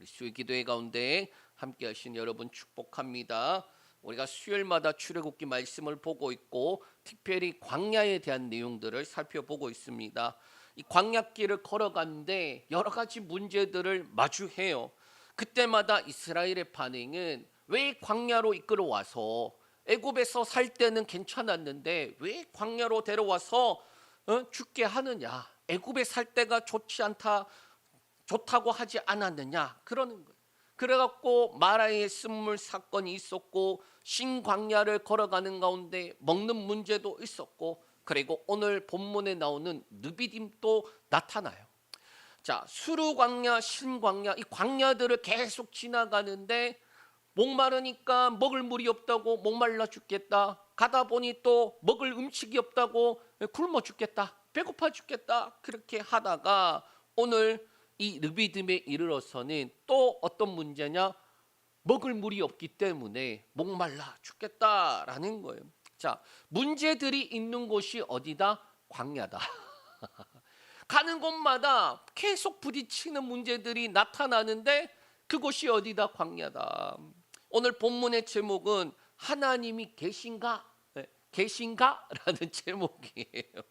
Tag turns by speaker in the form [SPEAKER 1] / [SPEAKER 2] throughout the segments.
[SPEAKER 1] 우리 수요 기도회 가운데 함께 하신 여러분 축복합니다. 우리가 수요일마다 출애굽기 말씀을 보고 있고 특별히 광야에 대한 내용들을 살펴보고 있습니다. 이 광야길을 걸어가는데 여러 가지 문제들을 마주해요. 그때마다 이스라엘의 반응은 왜 광야로 이끌어 와서 애굽에서 살 때는 괜찮았는데 왜 광야로 데려와서 죽게 하느냐? 애굽에 살 때가 좋다고 하지 않았느냐? 그러는 거예요. 그래갖고 마라의 쓴물 사건이 있었고 신광야를 걸어가는 가운데 먹는 문제도 있었고 그리고 오늘 본문에 나오는 느비딤도 나타나요. 자, 수르광야, 신광야 이 광야들을 계속 지나가는데 목마르니까 먹을 물이 없다고 목말라 죽겠다. 가다 보니 또 먹을 음식이 없다고 굶어 죽겠다. 배고파 죽겠다. 그렇게 하다가 오늘 이 르비딤에 이르러서는 또 어떤 문제냐? 먹을 물이 없기 때문에 목말라 죽겠다라는 거예요. 자, 문제들이 있는 곳이 어디다? 광야다. 가는 곳마다 계속 부딪히는 문제들이 나타나는데 그곳이 어디다? 광야다. 오늘 본문의 제목은 하나님이 계신가? 계신가? 라는 제목이에요.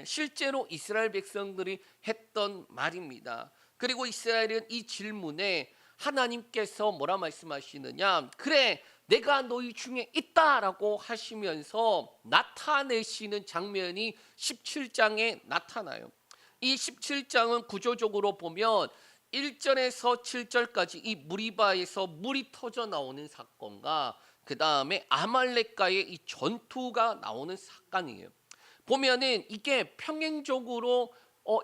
[SPEAKER 1] 실제로 이스라엘 백성들이 했던 말입니다. 그리고 이스라엘은 이 질문에 하나님께서 뭐라 말씀하시느냐? 그래, 내가 너희 중에 있다라고 하시면서 나타내시는 장면이 17장에 나타나요. 이 17장은 구조적으로 보면 1절에서 7절까지 이 무리바에서 물이 터져 나오는 사건과 그 다음에 아말렉과의 이 전투가 나오는 사건이에요. 보면은 이게 평행적으로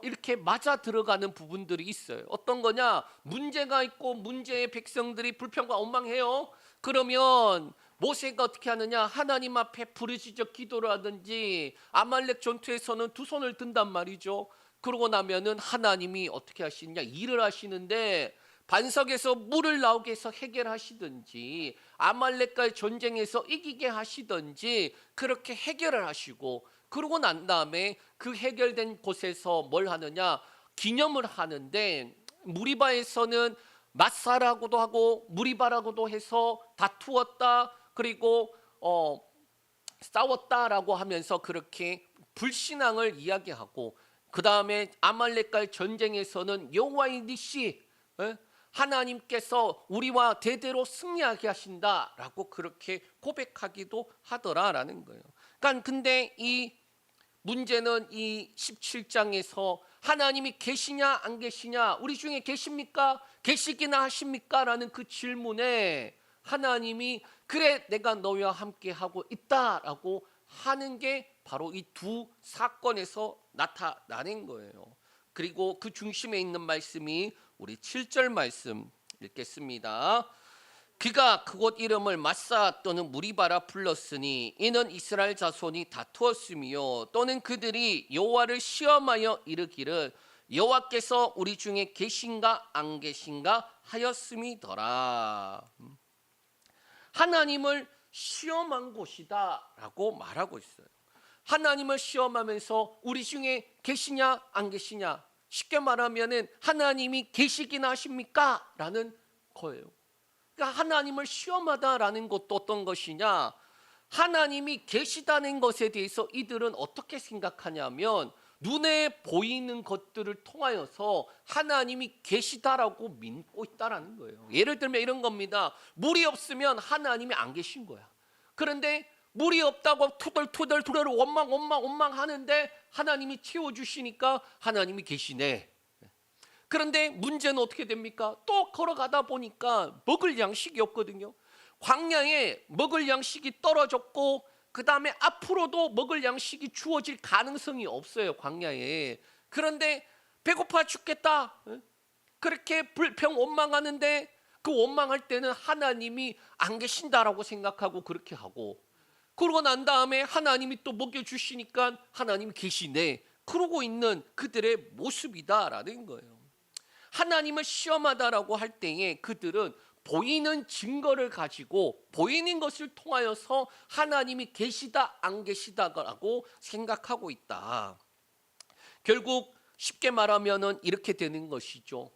[SPEAKER 1] 이렇게 맞아 들어가는 부분들이 있어요. 어떤 거냐? 문제가 있고 문제의 백성들이 불평과 원망해요. 그러면 모세가 어떻게 하느냐? 하나님 앞에 부르짖어 기도를 하든지 아말렉 전투에서는 두 손을 든단 말이죠. 그러고 나면은 하나님이 어떻게 하시느냐? 일을 하시는데 반석에서 물을 나오게 해서 해결하시든지 아말렉과의 전쟁에서 이기게 하시든지 그렇게 해결을 하시고 그러고 난 다음에 그 해결된 곳에서 뭘 하느냐? 기념을 하는데 무리바에서는 마사라고도 하고 무리바라고도 해서 다투었다 그리고 싸웠다라고 하면서 그렇게 불신앙을 이야기하고 그 다음에 아말렉과의 전쟁에서는 여호와의 니시 하나님께서 우리와 대대로 승리하게 하신다라고 그렇게 고백하기도 하더라라는 거예요. 그러니까 근데 이 문제는 이 17장에서 하나님이 계시냐 안 계시냐 우리 중에 계십니까? 계시기나 하십니까? 라는 그 질문에 하나님이 그래 내가 너희와 함께 하고 있다라고 하는 게 바로 이 두 사건에서 나타나는 거예요. 그리고 그 중심에 있는 말씀이 우리 7절 말씀 읽겠습니다. 그가 그곳 이름을 마사 또는 무리바라 불렀으니 이는 이스라엘 자손이 다투었으며 또는 그들이 여호와를 시험하여 이르기를 여호와께서 우리 중에 계신가 안 계신가 하였음이더라. 하나님을 시험한 곳이다라고 말하고 있어요. 하나님을 시험하면서 우리 중에 계시냐 안 계시냐 쉽게 말하면은 하나님이 계시긴 하십니까? 라는 거예요. 그러니까 하나님을 시험하다라는 것도 어떤 것이냐? 하나님이 계시다는 것에 대해서 이들은 어떻게 생각하냐면 눈에 보이는 것들을 통하여서 하나님이 계시다라고 믿고 있다라는 거예요. 예를 들면 이런 겁니다. 물이 없으면 하나님이 안 계신 거야. 그런데 물이 없다고 투덜투덜 원망하는데 하나님이 채워주시니까 하나님이 계시네. 그런데 문제는 어떻게 됩니까? 또 걸어가다 보니까 먹을 양식이 없거든요. 광야에 먹을 양식이 떨어졌고 그 다음에 앞으로도 먹을 양식이 주어질 가능성이 없어요. 광야에. 그런데 배고파 죽겠다. 그렇게 불평 원망하는데 그 원망할 때는 하나님이 안 계신다라고 생각하고 그렇게 하고 그러고 난 다음에 하나님이 또 먹여주시니까 하나님이 계시네. 그러고 있는 그들의 모습이다라는 거예요. 하나님을 시험하다라고 할 때에 그들은 보이는 증거를 가지고 보이는 것을 통하여서 하나님이 계시다 안 계시다라고 생각하고 있다. 결국 쉽게 말하면은 이렇게 되는 것이죠.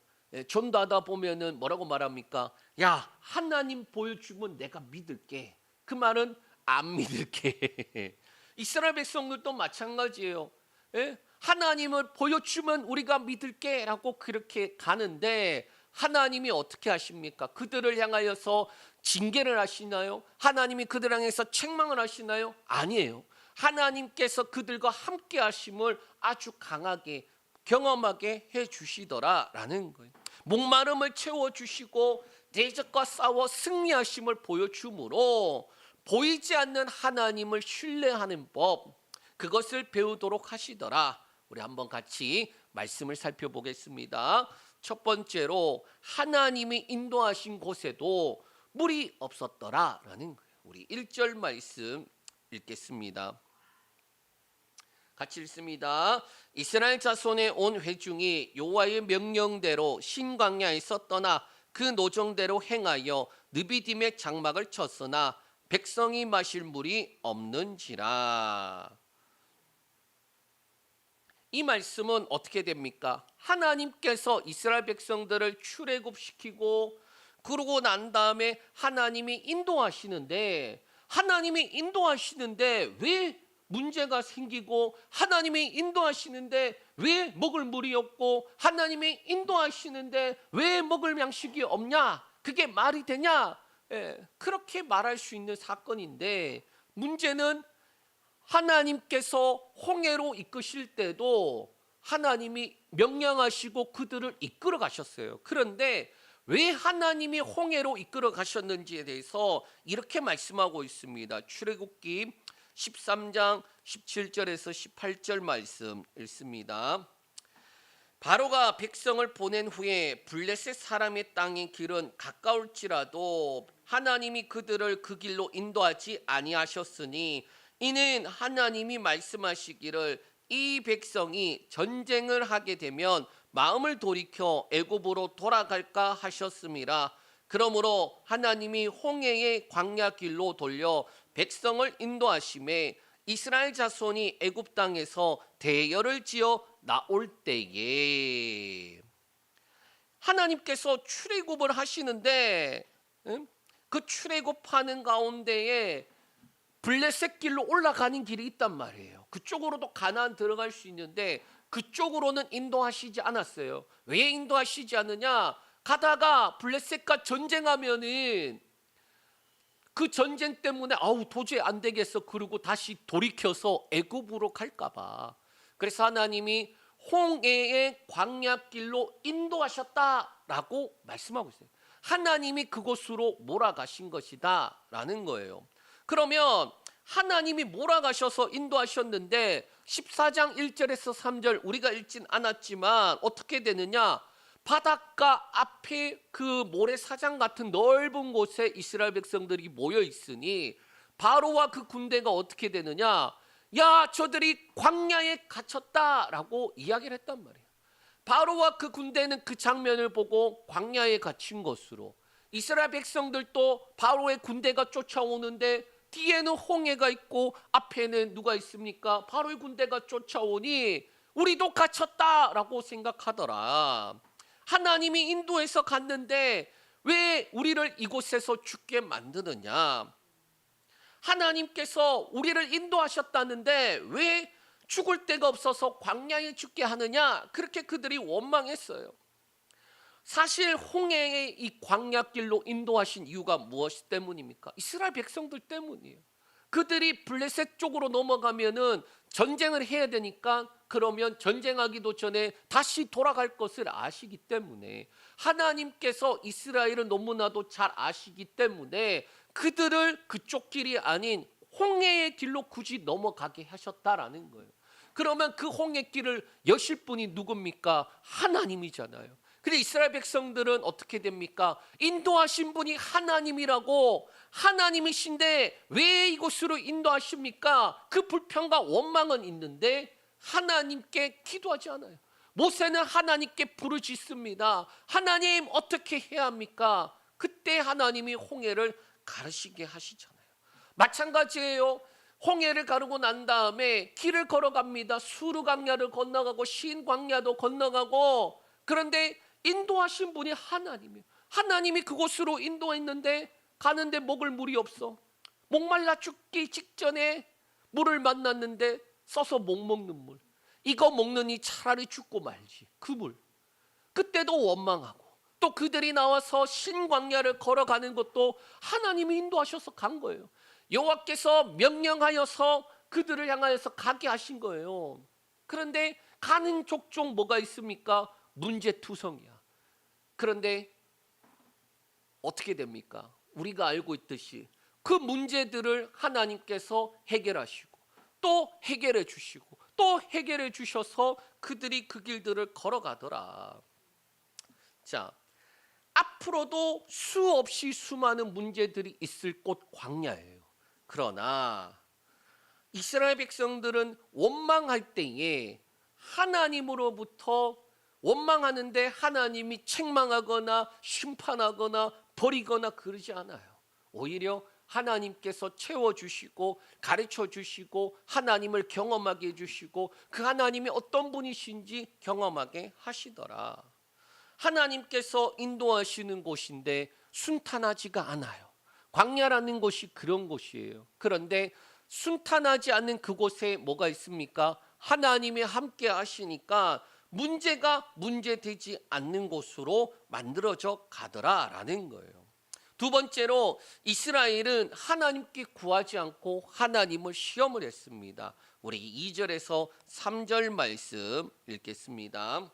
[SPEAKER 1] 전도하다 보면은 뭐라고 말합니까? 야, 하나님 보여주면 내가 믿을게. 그 말은 안 믿을게. 이스라엘 백성들도 마찬가지예요. 예? 하나님을 보여주면 우리가 믿을게 라고 그렇게 가는데 하나님이 어떻게 하십니까? 그들을 향하여서 징계를 하시나요? 하나님이 그들을 향해서 책망을 하시나요? 아니에요. 하나님께서 그들과 함께 하심을 아주 강하게 경험하게 해 주시더라라는 거예요. 목마름을 채워 주시고 대적과 싸워 승리하심을 보여주므로 보이지 않는 하나님을 신뢰하는 법, 그것을 배우도록 하시더라. 우리 한번 같이 말씀을 살펴보겠습니다. 첫 번째로 하나님이 인도하신 곳에도 물이 없었더라라는 거예요. 우리 1절 말씀 읽겠습니다. 같이 읽습니다. 이스라엘 자손의 온 회중이 여호와의 명령대로 신광야에서 떠나 그 노정대로 행하여 느비딤의 장막을 쳤으나 백성이 마실 물이 없는지라. 이 말씀은 어떻게 됩니까? 하나님께서 이스라엘 백성들을 출애굽시키고 그러고 난 다음에 하나님이 인도하시는데 왜 문제가 생기고 하나님이 인도하시는데 왜 먹을 물이 없고 하나님이 인도하시는데 왜 먹을 양식이 없냐? 그게 말이 되냐? 그렇게 말할 수 있는 사건인데 문제는 하나님께서 홍해로 이끄실 때도 하나님이 명령하시고 그들을 이끌어 가셨어요. 그런데 왜 하나님이 홍해로 이끌어 가셨는지에 대해서 이렇게 말씀하고 있습니다. 출애굽기 13장 17절에서 18절 말씀 읽습니다. 바로가 백성을 보낸 후에 블레셋 사람의 땅의 길은 가까울지라도 하나님이 그들을 그 길로 인도하지 아니하셨으니 이는 하나님이 말씀하시기를 이 백성이 전쟁을 하게 되면 마음을 돌이켜 애굽으로 돌아갈까 하셨음이라. 그러므로 하나님이 홍해의 광야 길로 돌려 백성을 인도하심에 이스라엘 자손이 애굽 땅에서 대열을 지어 나올 때에 하나님께서 출애굽을 하시는데 그 출애굽하는 가운데에 블레셋 길로 올라가는 길이 있단 말이에요. 그쪽으로도 가나안 들어갈 수 있는데 그쪽으로는 인도하시지 않았어요. 왜 인도하시지 않느냐? 가다가 블레셋과 전쟁하면은 그 전쟁 때문에 도저히 안 되겠어. 그러고 다시 돌이켜서 애굽으로 갈까 봐. 그래서 하나님이 홍해의 광야길로 인도하셨다라고 말씀하고 있어요. 하나님이 그곳으로 몰아가신 것이다라는 거예요. 그러면 하나님이 몰아가셔서 인도하셨는데 14장 1절에서 3절 우리가 읽진 않았지만 어떻게 되느냐? 바닷가 앞에 그 모래사장 같은 넓은 곳에 이스라엘 백성들이 모여 있으니 바로와 그 군대가 어떻게 되느냐? 야, 저들이 광야에 갇혔다라고 이야기를 했단 말이에요. 바로와 그 군대는 그 장면을 보고 광야에 갇힌 것으로, 이스라엘 백성들도 바로의 군대가 쫓아오는데 뒤에는 홍해가 있고 앞에는 누가 있습니까? 바로의 군대가 쫓아오니 우리도 갇혔다라고 생각하더라. 하나님이 인도해서 갔는데 왜 우리를 이곳에서 죽게 만드느냐? 하나님께서 우리를 인도하셨다는데 왜 죽을 데가 없어서 광야에 죽게 하느냐? 그렇게 그들이 원망했어요. 사실 홍해의 이 광야길로 인도하신 이유가 무엇 때문입니까? 이스라엘 백성들 때문이에요. 그들이 블레셋 쪽으로 넘어가면은 전쟁을 해야 되니까, 그러면 전쟁하기도 전에 다시 돌아갈 것을 아시기 때문에, 하나님께서 이스라엘을 너무나도 잘 아시기 때문에 그들을 그쪽 길이 아닌 홍해의 길로 굳이 넘어가게 하셨다라는 거예요. 그러면 그 홍해길을 여실 분이 누굽니까? 하나님이잖아요. 근데 이스라엘 백성들은 어떻게 됩니까? 인도하신 분이 하나님이라고, 하나님이신데 왜 이곳으로 인도하십니까? 그 불평과 원망은 있는데 하나님께 기도하지 않아요. 모세는 하나님께 부르짖습니다. 하나님, 어떻게 해야 합니까? 그때 하나님이 홍해를 가르시게 하시잖아요. 마찬가지예요. 홍해를 가르고 난 다음에 길을 걸어갑니다. 수르 광야를 건너가고 신 광야도 건너가고, 그런데 인도하신 분이 하나님이에요. 하나님이 그곳으로 인도했는데 가는데 먹을 물이 없어. 목말라 죽기 직전에 물을 만났는데 써서 못 먹는 물. 이거 먹느니 차라리 죽고 말지. 그 물. 그때도 원망하고 또 그들이 나와서 신광야를 걸어가는 것도 하나님이 인도하셔서 간 거예요. 여호와께서 명령하여서 그들을 향하여서 가게 하신 거예요. 그런데 가는 족족 뭐가 있습니까? 문제투성이야. 그런데 어떻게 됩니까? 우리가 알고 있듯이 그 문제들을 하나님께서 해결하시고 또 해결해 주시고 또 해결해 주셔서 그들이 그 길들을 걸어가더라. 자, 앞으로도 수없이 수많은 문제들이 있을 곳 광야예요. 그러나 이스라엘 백성들은 원망할 때에 하나님으로부터 원망하는데 하나님이 책망하거나 심판하거나 버리거나 그러지 않아요. 오히려 하나님께서 채워주시고 가르쳐주시고 하나님을 경험하게 해주시고 그 하나님이 어떤 분이신지 경험하게 하시더라. 하나님께서 인도하시는 곳인데 순탄하지가 않아요. 광야라는 곳이 그런 곳이에요. 그런데 순탄하지 않는 그곳에 뭐가 있습니까? 하나님이 함께 하시니까 문제가 문제되지 않는 곳으로 만들어져 가더라라는 거예요. 두 번째로 이스라엘은 하나님께 구하지 않고 하나님을 시험을 했습니다. 우리 2절에서 3절 말씀 읽겠습니다.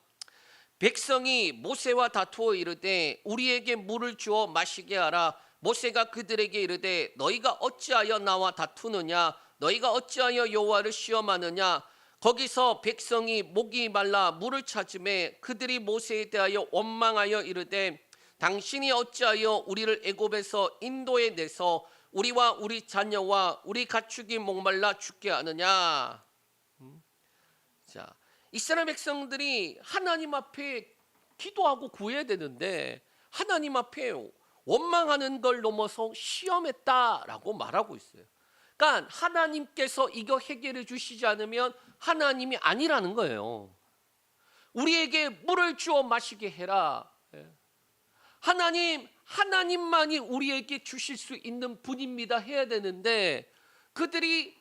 [SPEAKER 1] 백성이 모세와 다투어 이르되 우리에게 물을 주어 마시게 하라. 모세가 그들에게 이르되 너희가 어찌하여 나와 다투느냐? 너희가 어찌하여 여호와를 시험하느냐? 거기서 백성이 목이 말라 물을 찾으매 그들이 모세에 대하여 원망하여 이르되 당신이 어찌하여 우리를 애굽에서 인도에 내서 우리와 우리 자녀와 우리 가축이 목말라 죽게 하느냐? 자, 이스라엘 백성들이 하나님 앞에 기도하고 구해야 되는데 하나님 앞에 원망하는 걸 넘어서 시험했다라고 말하고 있어요. 그러니까 하나님께서 이거 해결해 주시지 않으면 하나님이 아니라는 거예요. 우리에게 물을 주어 마시게 해라. 하나님만이 우리에게 주실 수 있는 분입니다 해야 되는데 그들이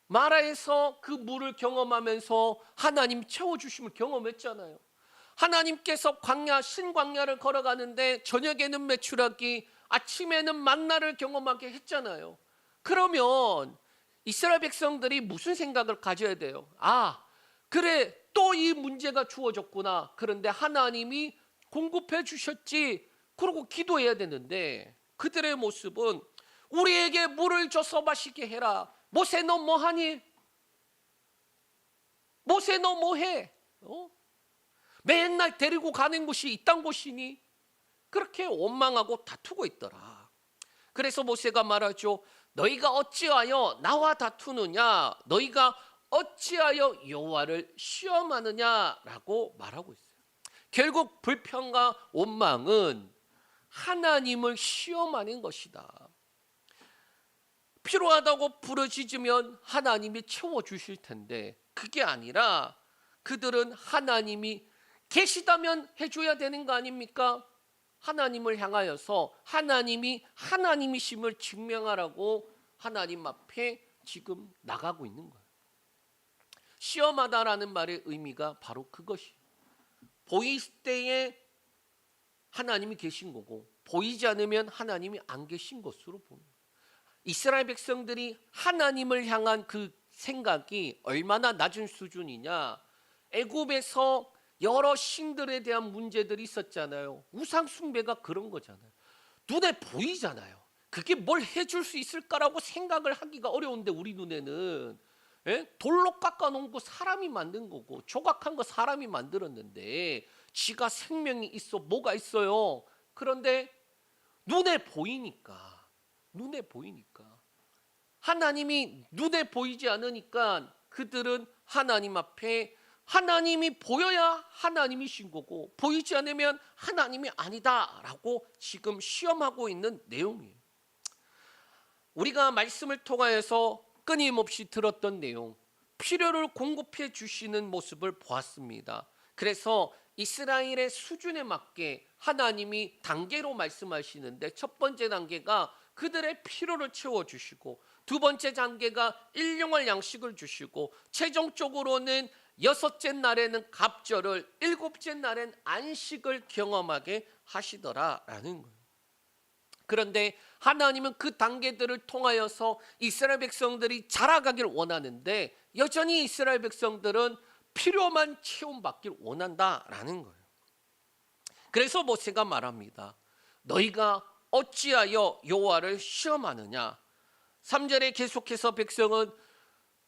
[SPEAKER 1] 마라에서 그 물을 경험하면서 하나님 채워주심을 경험했잖아요. 하나님께서 신광야를 걸어가는데 저녁에는 메추라기, 아침에는 만나를 경험하게 했잖아요. 그러면 이스라엘 백성들이 무슨 생각을 가져야 돼요? 아, 그래, 또 이 문제가 주어졌구나. 그런데 하나님이 공급해 주셨지. 그러고 기도해야 되는데 그들의 모습은 우리에게 물을 줘서 마시게 해라. 모세 너 뭐하니? 모세 너 뭐해? 맨날 데리고 가는 곳이 이딴 곳이니? 그렇게 원망하고 다투고 있더라. 그래서 모세가 말하죠. 너희가 어찌하여 나와 다투느냐? 너희가 어찌하여 여호와를 시험하느냐라고 말하고 있어요. 결국 불평과 원망은 하나님을 시험하는 것이다. 필요하다고 부르짖으면 하나님이 채워주실 텐데 그게 아니라 그들은 하나님이 계시다면 해줘야 되는 거 아닙니까? 하나님을 향하여서 하나님이 하나님이심을 증명하라고 하나님 앞에 지금 나가고 있는 거예요. 시험하다라는 말의 의미가 바로 그것이에요. 보일 때에 하나님이 계신 거고 보이지 않으면 하나님이 안 계신 것으로 보는 거예요. 이스라엘 백성들이 하나님을 향한 그 생각이 얼마나 낮은 수준이냐. 애굽에서 여러 신들에 대한 문제들이 있었잖아요. 우상 숭배가 그런 거잖아요. 눈에 보이잖아요. 그게 뭘 해줄 수 있을까라고 생각을 하기가 어려운데 우리 눈에는 돌로 깎아놓은 거 사람이 만든 거고 조각한 거 사람이 만들었는데 지가 생명이 있어 뭐가 있어요. 그런데 눈에 보이니까 하나님이 눈에 보이지 않으니까 그들은 하나님 앞에 하나님이 보여야 하나님이신 거고 보이지 않으면 하나님이 아니다라고 지금 시험하고 있는 내용이에요. 우리가 말씀을 통하여서 끊임없이 들었던 내용, 필요를 공급해 주시는 모습을 보았습니다. 그래서 이스라엘의 수준에 맞게 하나님이 단계로 말씀하시는데, 첫 번째 단계가 그들의 필요를 채워주시고, 두 번째 단계가 일용할 양식을 주시고, 최종적으로는 여섯째 날에는 갑절을, 일곱째 날엔 안식을 경험하게 하시더라라는 거예요. 그런데 하나님은 그 단계들을 통하여서 이스라엘 백성들이 자라가길 원하는데, 여전히 이스라엘 백성들은 필요만 채움받길 원한다라는 거예요. 그래서 모세가 말합니다. 너희가 어찌하여 여호와를 시험하느냐. 3절에 계속해서 백성은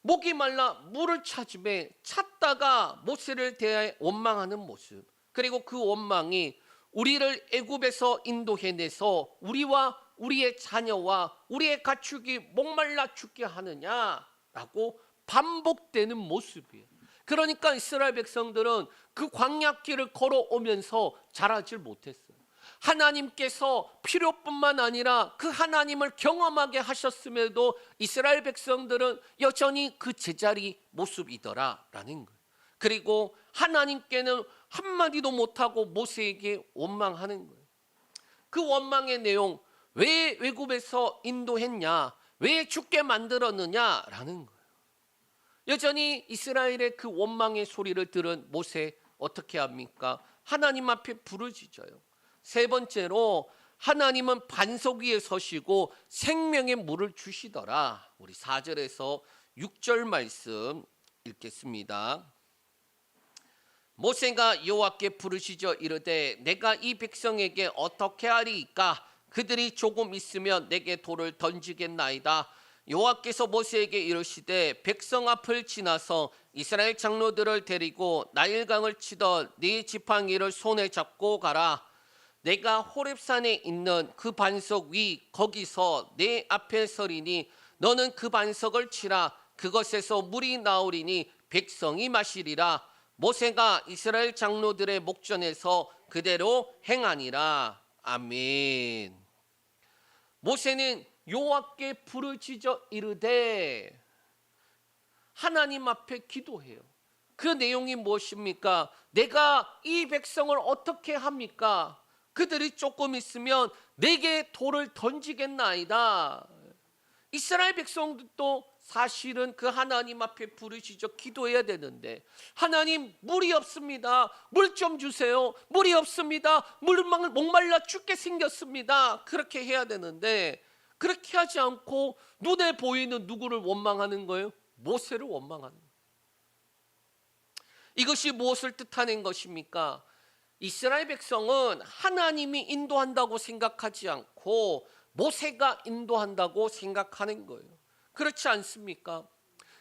[SPEAKER 1] 목이 말라 물을 찾음에 찾다가 모세를 대하여 원망하는 모습, 그리고 그 원망이 우리를 애굽에서 인도해내서 우리와 우리의 자녀와 우리의 가축이 목말라 죽게 하느냐라고 반복되는 모습이에요. 그러니까 이스라엘 백성들은 그 광야길을 걸어오면서 자라질 못했어요. 하나님께서 필요뿐만 아니라 그 하나님을 경험하게 하셨음에도 이스라엘 백성들은 여전히 그 제자리 모습이더라라는 거예요. 그리고 하나님께는 한마디도 못하고 모세에게 원망하는 거예요. 그 원망의 내용, 왜 애굽에서 인도했냐, 왜 죽게 만들었느냐라는 거예요. 여전히 이스라엘의 그 원망의 소리를 들은 모세, 어떻게 합니까? 하나님 앞에 부르짖어요. 세 번째로 하나님은 반석 위에 서시고 생명의 물을 주시더라. 우리 4절에서 6절 말씀 읽겠습니다. 모세가 여호와께 부르짖어 이르되 내가 이 백성에게 어떻게 하리이까? 그들이 조금 있으면 내게 돌을 던지겠나이다. 여호와께서 모세에게 이르시되 백성 앞을 지나서 이스라엘 장로들을 데리고 나일강을 치던 네 지팡이를 손에 잡고 가라. 내가 호렙산에 있는 그 반석 위 거기서 내 앞에 서리니 너는 그 반석을 치라. 그것에서 물이 나오리니 백성이 마시리라. 모세가 이스라엘 장로들의 목전에서 그대로 행하니라. 아멘. 모세는 여호와께 부르짖어 이르되 하나님 앞에 기도해요. 그 내용이 무엇입니까? 내가 이 백성을 어떻게 합니까? 그들이 조금 있으면 내게 돌을 던지겠나이다. 이스라엘 백성들도 사실은 그 하나님 앞에 부르짖어 기도해야 되는데, 하나님 물이 없습니다. 물 좀 주세요. 물이 없습니다. 목말라 죽게 생겼습니다. 그렇게 해야 되는데 그렇게 하지 않고 눈에 보이는 누구를 원망하는 거예요? 모세를 원망하는 거예요. 이것이 무엇을 뜻하는 것입니까? 이스라엘 백성은 하나님이 인도한다고 생각하지 않고 모세가 인도한다고 생각하는 거예요. 그렇지 않습니까?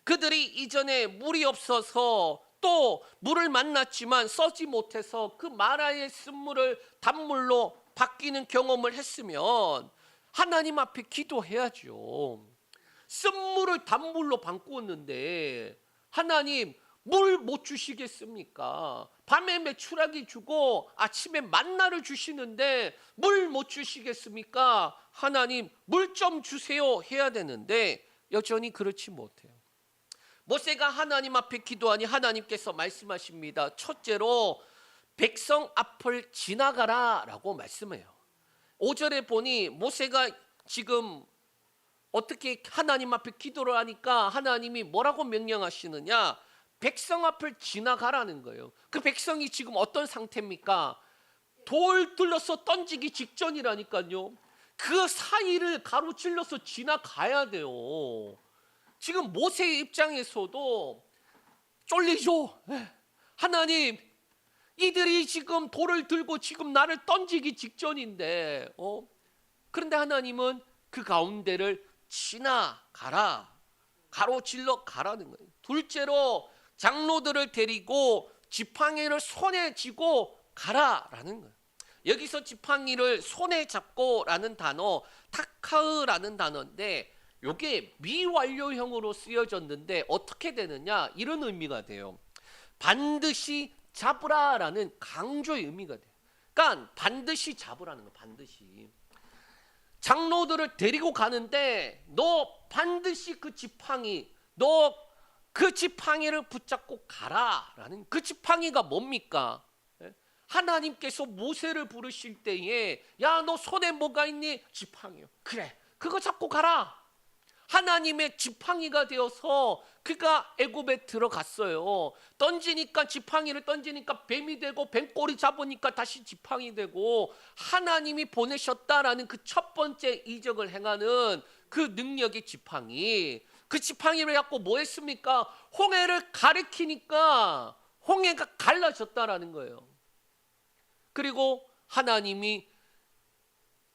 [SPEAKER 1] 그들이 이전에 물이 없어서 또 물을 만났지만 써지 못해서 그 마라의 쓴물을 단물로 바뀌는 경험을 했으면 하나님 앞에 기도해야죠. 쓴물을 단물로 바꾸었는데 하나님 물 못 주시겠습니까? 밤에 메추라기 주고 아침에 만나를 주시는데 물 못 주시겠습니까? 하나님 물 좀 주세요 해야 되는데 여전히 그렇지 못해요. 모세가 하나님 앞에 기도하니 하나님께서 말씀하십니다. 첫째로 백성 앞을 지나가라 라고 말씀해요. 5절에 보니 모세가 지금 어떻게 하나님 앞에 기도를 하니까 하나님이 뭐라고 명령하시느냐? 백성 앞을 지나가라는 거예요. 그 백성이 지금 어떤 상태입니까? 돌 둘러서 던지기 직전이라니까요. 그 사이를 가로질러서 지나가야 돼요. 지금 모세의 입장에서도 쫄리죠. 하나님, 이들이 지금 돌을 들고 지금 나를 던지기 직전인데, 그런데 하나님은 그 가운데를 지나가라, 가로질러 가라는 거예요. 둘째로 장로들을 데리고 지팡이를 손에 쥐고 가라라는 거예요. 여기서 지팡이를 손에 잡고라는 단어, 타카으라는 단어인데 이게 미완료형으로 쓰여졌는데 어떻게 되느냐, 이런 의미가 돼요. 반드시 잡으라라는 강조의 의미가 돼요. 그러니까 반드시 잡으라는 거, 반드시. 장로들을 데리고 가는데 너 반드시 그 지팡이, 너 그 지팡이를 붙잡고 가라라는, 그 지팡이가 뭡니까? 하나님께서 모세를 부르실 때에 야, 너 손에 뭐가 있니? 지팡이요. 그래, 그거 잡고 가라. 하나님의 지팡이가 되어서 그가 애굽에 들어갔어요. 던지니까, 지팡이를 던지니까 뱀이 되고, 뱀꼬리 잡으니까 다시 지팡이 되고, 하나님이 보내셨다라는 그 첫 번째 이적을 행하는 그 능력의 지팡이. 그 지팡이를 갖고 뭐 했습니까? 홍해를 가리키니까 홍해가 갈라졌다라는 거예요. 그리고 하나님이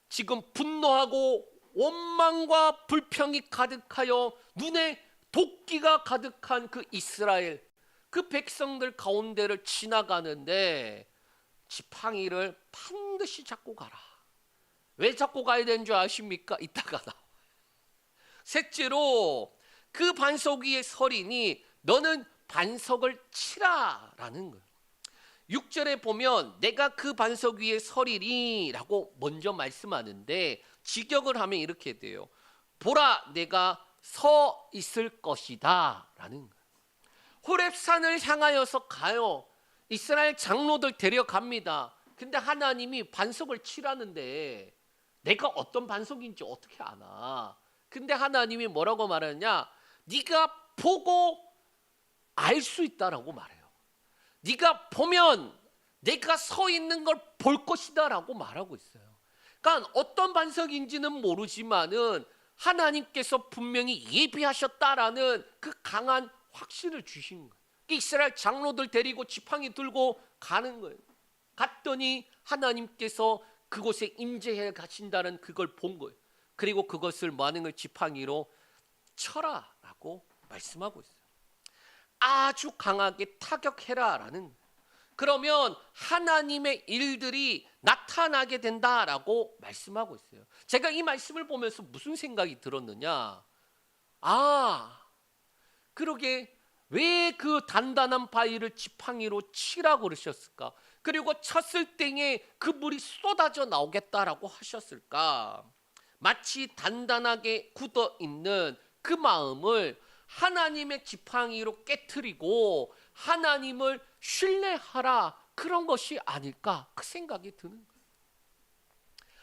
[SPEAKER 1] 지금 분노하고 원망과 불평이 가득하여 눈에 도끼가 가득한 그 이스라엘, 그 백성들 가운데를 지나가는데 지팡이를 반드시 잡고 가라. 왜 잡고 가야 되는 줄 아십니까? 이따가 나와. 셋째로 그 반석 위에 서리니 너는 반석을 치라라는 거예요. 6절에 보면 내가 그 반석 위에 서리니 라고 먼저 말씀하는데, 직역을 하면 이렇게 돼요. 보라, 내가 서 있을 것이다 라는 거예요. 호렙산을 향하여서 가요. 이스라엘 장로들 데려갑니다. 근데 하나님이 반석을 치라는데 내가 어떤 반석인지 어떻게 아나? 근데 하나님이 뭐라고 말하냐? 네가 보고 알 수 있다라고 말해요. 네가 보면 내가 서 있는 걸 볼 것이다 라고 말하고 있어요. 그러니까 어떤 반석인지는 모르지만은 하나님께서 분명히 예비하셨다라는 그 강한 확신을 주신 거예요. 이스라엘 장로들 데리고 지팡이 들고 가는 거예요. 갔더니 하나님께서 그곳에 임재해 가신다는 그걸 본 거예요. 그리고 그것을 많은 걸 지팡이로 쳐라라고 말씀하고 있어요. 아주 강하게 타격해라라는. 그러면 하나님의 일들이 나타나게 된다라고 말씀하고 있어요. 제가 이 말씀을 보면서 무슨 생각이 들었느냐? 그러게 왜 그 단단한 바위를 지팡이로 치라고 그러셨을까? 그리고 쳤을 때에 그 물이 쏟아져 나오겠다라고 하셨을까? 마치 단단하게 굳어 있는 그 마음을 하나님의 지팡이로 깨트리고 하나님을 신뢰하라, 그런 것이 아닐까, 그 생각이 드는 거예요.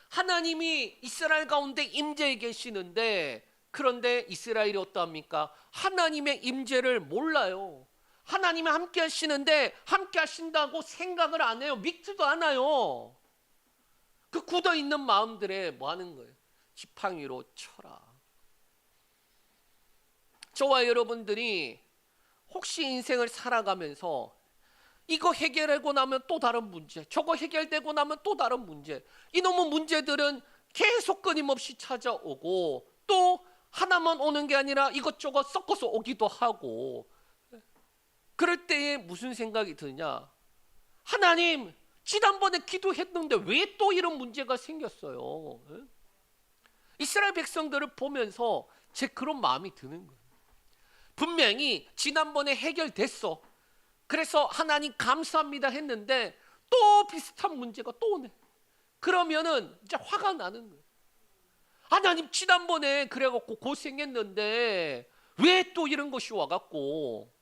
[SPEAKER 1] 하나님이 이스라엘 가운데 임재해 계시는데, 그런데 이스라엘이 어떠합니까? 하나님의 임재를 몰라요. 하나님이 함께 하시는데 함께 하신다고 생각을 안 해요. 믿지도 않아요. 그 굳어 있는 마음들에 뭐 하는 거예요? 지팡이로 쳐라. 저와 여러분들이 혹시 인생을 살아가면서 이거 해결하고 나면 또 다른 문제, 저거 해결되고 나면 또 다른 문제, 이놈의 문제들은 계속 끊임없이 찾아오고, 또 하나만 오는 게 아니라 이것저것 섞어서 오기도 하고, 그럴 때에 무슨 생각이 드냐? 하나님, 지난번에 기도했는데 왜 또 이런 문제가 생겼어요? 이스라엘 백성들을 보면서 제 그런 마음이 드는 거예요. 분명히 지난번에 해결됐어. 그래서 하나님 감사합니다 했는데 또 비슷한 문제가 또 오네. 그러면은 이제 화가 나는 거예요. 하나님, 지난번에 그래갖고 고생했는데 왜 또 이런 것이 와갖고.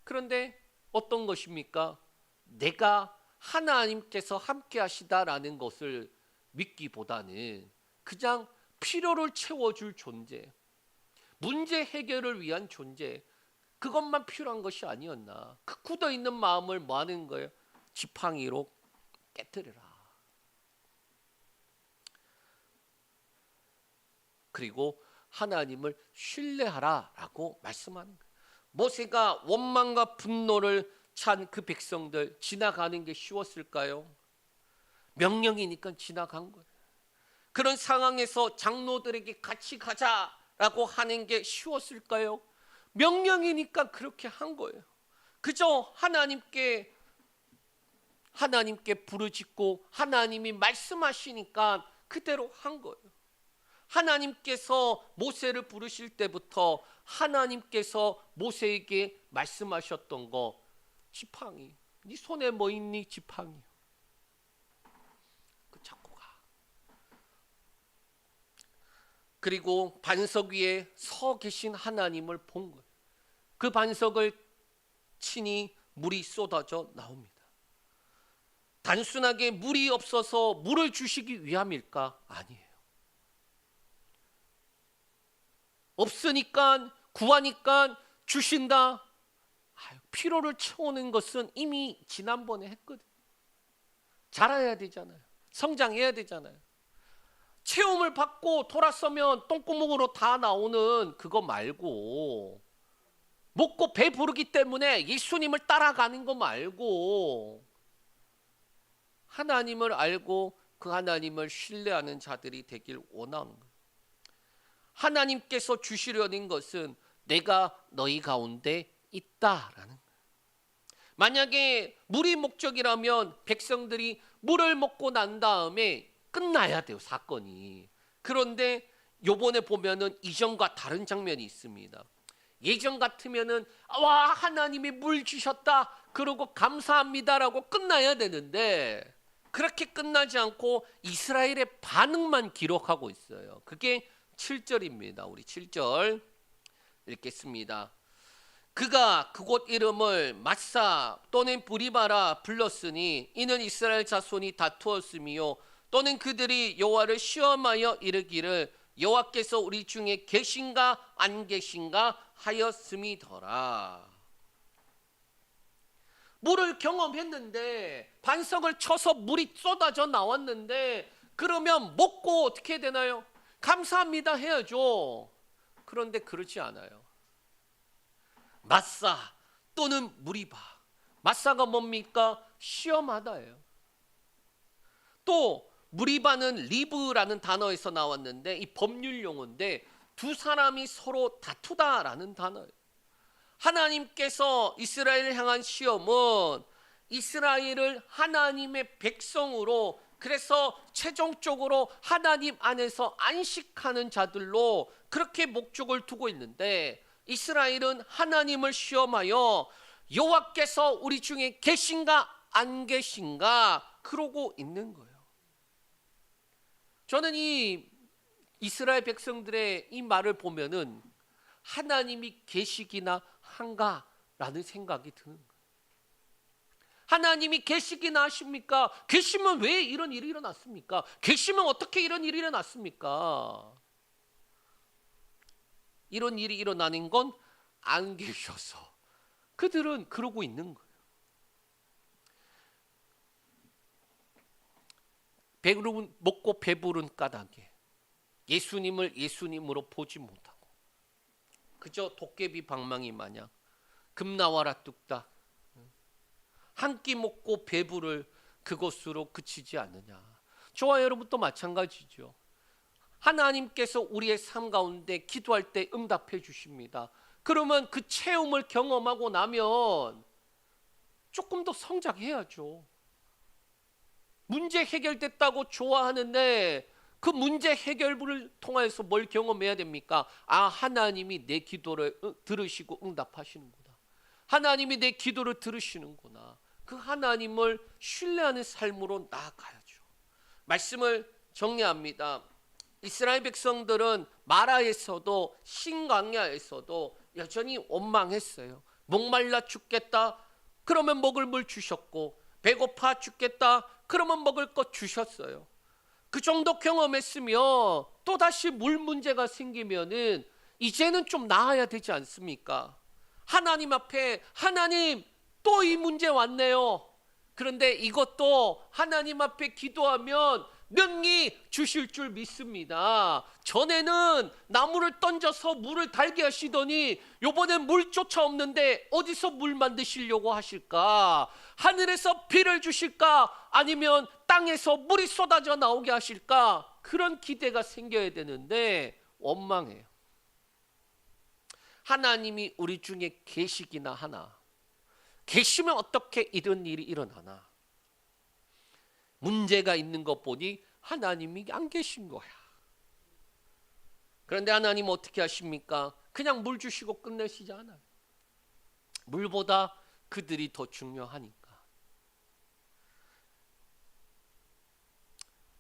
[SPEAKER 1] 그런데 어떤 것입니까? 내가 하나님께서 함께 하시다라는 것을 믿기보다는 그냥 필요를 채워줄 존재, 문제 해결을 위한 존재, 그것만 필요한 것이 아니었나. 그 굳어있는 마음을 뭐 하는 거예요? 지팡이로 깨뜨려라. 그리고 하나님을 신뢰하라 라고 말씀하는 거예요. 모세가 원망과 분노를 찬 그 백성들 지나가는 게 쉬웠을까요? 명령이니까 지나간 거예요. 그런 상황에서 장로들에게 같이 가자라고 하는 게 쉬웠을까요? 명령이니까 그렇게 한 거예요. 그저 하나님께 부르짖고 하나님이 말씀하시니까 그대로 한 거예요. 하나님께서 모세를 부르실 때부터 하나님께서 모세에게 말씀하셨던 거, 지팡이, 네 손에 뭐 있니? 지팡이. 그 잡고 가. 그리고 반석 위에 서 계신 하나님을 본 거예요. 그 반석을 치니 물이 쏟아져 나옵니다. 단순하게 물이 없어서 물을 주시기 위함일까? 아니에요. 없으니까 구하니까 주신다. 피로를 채우는 것은 이미 지난번에 했거든. 자라야 되잖아요. 성장해야 되잖아요. 체험을 받고 돌아서면 똥구멍으로 다 나오는 그거 말고, 먹고 배부르기 때문에 예수님을 따라가는 거 말고, 하나님을 알고 그 하나님을 신뢰하는 자들이 되길 원하는 거예요. 하나님께서 주시려는 것은 내가 너희 가운데 있다라는 거예요. 만약에 물이 목적이라면 백성들이 물을 먹고 난 다음에 끝나야 돼요, 사건이. 그런데 요번에 보면은 이전과 다른 장면이 있습니다. 예전 같으면은 와, 하나님이 물 주셨다 그러고 감사합니다라고 끝나야 되는데, 그렇게 끝나지 않고 이스라엘의 반응만 기록하고 있어요. 그게 7절입니다. 우리 7절 읽겠습니다. 그가 그곳 이름을 마사 또는 브리바라 불렀으니 이는 이스라엘 자손이 다투었으며 또는 그들이 여호와를 시험하여 이르기를 여호와께서 우리 중에 계신가 안 계신가 하였음이더라. 물을 경험했는데, 반석을 쳐서 물이 쏟아져 나왔는데, 그러면 먹고 어떻게 되나요? 감사합니다 해야죠. 그런데 그렇지 않아요. 마사 또는 무리바. 마사가 뭡니까? 시험하다예요. 또 무리바는 리브라는 단어에서 나왔는데, 이 법률 용어인데 두 사람이 서로 다투다라는 단어예요. 하나님께서 이스라엘을 향한 시험은 이스라엘을 하나님의 백성으로, 그래서 최종적으로 하나님 안에서 안식하는 자들로 그렇게 목적을 두고 있는데, 이스라엘은 하나님을 시험하여 여호와께서 우리 중에 계신가 안 계신가 그러고 있는 거예요. 저는 이 이스라엘 백성들의 이 말을 보면은 하나님이 계시기나 한가라는 생각이 드는 거예요. 하나님이 계시기나 하십니까? 계시면 왜 이런 일이 일어났습니까? 계시면 어떻게 이런 일이 일어났습니까? 이런 일이 일어나는 건 안 계셔서 그들은 그러고 있는 거예요. 배부른, 먹고 배부른 까닭에 예수님을 예수님으로 보지 못하고 그저 도깨비 방망이 마냥 금나와라 뚝딱 한 끼 먹고 배부를 그것으로 그치지 않느냐. 저와 여러분도 마찬가지죠. 하나님께서 우리의 삶 가운데 기도할 때 응답해 주십니다. 그러면 그 체험을 경험하고 나면 조금 더 성장해야죠. 문제 해결됐다고 좋아하는데 그 문제 해결을 통해서 뭘 경험해야 됩니까? 아, 하나님이 내 기도를 들으시고 응답하시는구나. 하나님이 내 기도를 들으시는구나. 그 하나님을 신뢰하는 삶으로 나아가야죠. 말씀을 정리합니다. 이스라엘 백성들은 마라에서도 신광야에서도 여전히 원망했어요. 목말라 죽겠다. 그러면 먹을 물 주셨고, 배고파 죽겠다. 그러면 먹을 것 주셨어요. 그 정도 경험했으면 또다시 물 문제가 생기면은 이제는 좀 나아야 되지 않습니까? 하나님 앞에 하나님 또 이 문제 왔네요. 그런데 이것도 하나님 앞에 기도하면 능히 주실 줄 믿습니다. 전에는 나무를 던져서 물을 달게 하시더니 이번엔 물조차 없는데 어디서 물 만드시려고 하실까? 하늘에서 비를 주실까? 아니면 땅에서 물이 쏟아져 나오게 하실까? 그런 기대가 생겨야 되는데 원망해요. 하나님이 우리 중에 계시기나 하나? 계시면 어떻게 이런 일이 일어나나? 문제가 있는 것 보니 하나님이 안 계신 거야. 그런데 하나님 어떻게 하십니까? 그냥 물 주시고 끝내시지 않아요. 물보다 그들이 더 중요하니까.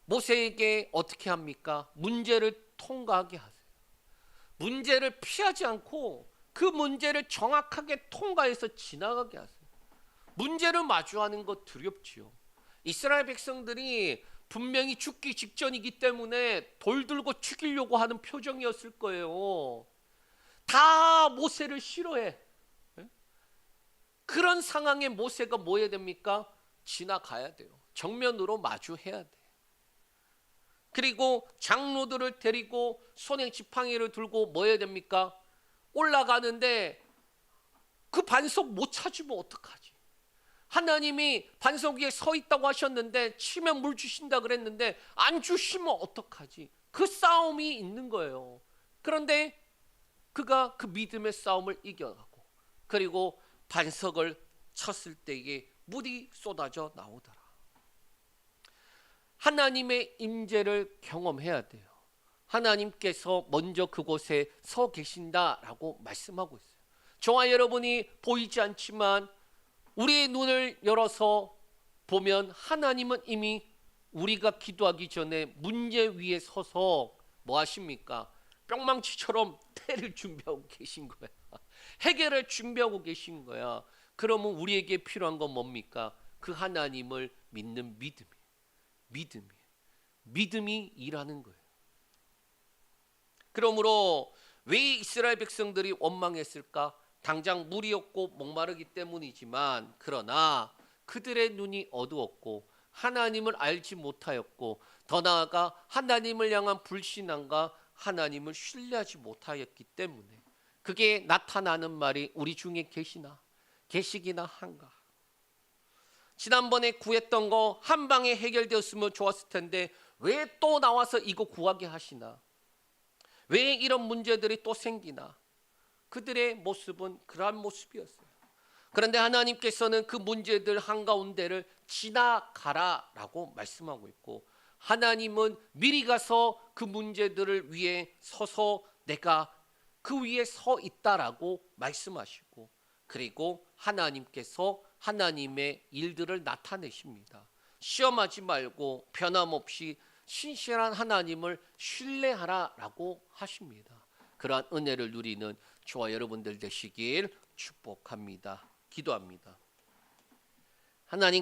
[SPEAKER 1] 모세에게 어떻게 합니까? 문제를 통과하게 하세요. 문제를 피하지 않고 그 문제를 정확하게 통과해서 지나가게 하세요. 문제를 마주하는 것 두렵지요. 이스라엘 백성들이 분명히 죽기 직전이기 때문에 돌 들고 죽이려고 하는 표정이었을 거예요. 다 모세를 싫어해. 그런 상황에 모세가 뭐 해야 됩니까? 지나가야 돼요. 정면으로 마주해야 돼. 그리고 장로들을 데리고 손에 지팡이를 들고 뭐 해야 됩니까? 올라가는데 그 반석 못 찾으면 어떡하지? 하나님이 반석 위에 서 있다고 하셨는데 치면 물 주신다 그랬는데 안 주시면 어떡하지? 그 싸움이 있는 거예요. 그런데 그가 그 믿음의 싸움을 이겨가고 그리고 반석을 쳤을 때에 물이 쏟아져 나오더라. 하나님의 임재를 경험해야 돼요. 하나님께서 먼저 그곳에 서 계신다라고 말씀하고 있어요. 저와 여러분이 보이지 않지만 우리의 눈을 열어서 보면 하나님은 이미 우리가 기도하기 전에 문제 위에 서서 뭐 하십니까? 뿅망치처럼 때를 준비하고 계신 거야. 해결을 준비하고 계신 거야. 그러면 우리에게 필요한 건 뭡니까? 그 하나님을 믿는 믿음이 일하는 거예요. 그러므로 왜 이스라엘 백성들이 원망했을까? 당장 물이 없고 목마르기 때문이지만 그러나 그들의 눈이 어두웠고 하나님을 알지 못하였고 더 나아가 하나님을 향한 불신앙과 하나님을 신뢰하지 못하였기 때문에 그게 나타나는 말이 우리 중에 계시기나 한가? 지난번에 구했던 거 한 방에 해결되었으면 좋았을 텐데 왜 또 나와서 이거 구하게 하시나? 왜 이런 문제들이 또 생기나? 그들의 모습은 그러한 모습이었어요. 그런데 하나님께서는 그 문제들 한가운데를 지나가라라고 말씀하고 있고 하나님은 미리 가서 그 문제들을 위해 서서 내가 그 위에 서 있다라고 말씀하시고 그리고 하나님께서 하나님의 일들을 나타내십니다. 시험하지 말고 변함없이 신실한 하나님을 신뢰하라라고 하십니다. 그러한 은혜를 누리는 저와 여러분들 되시길 축복합니다. 기도합니다. 하나님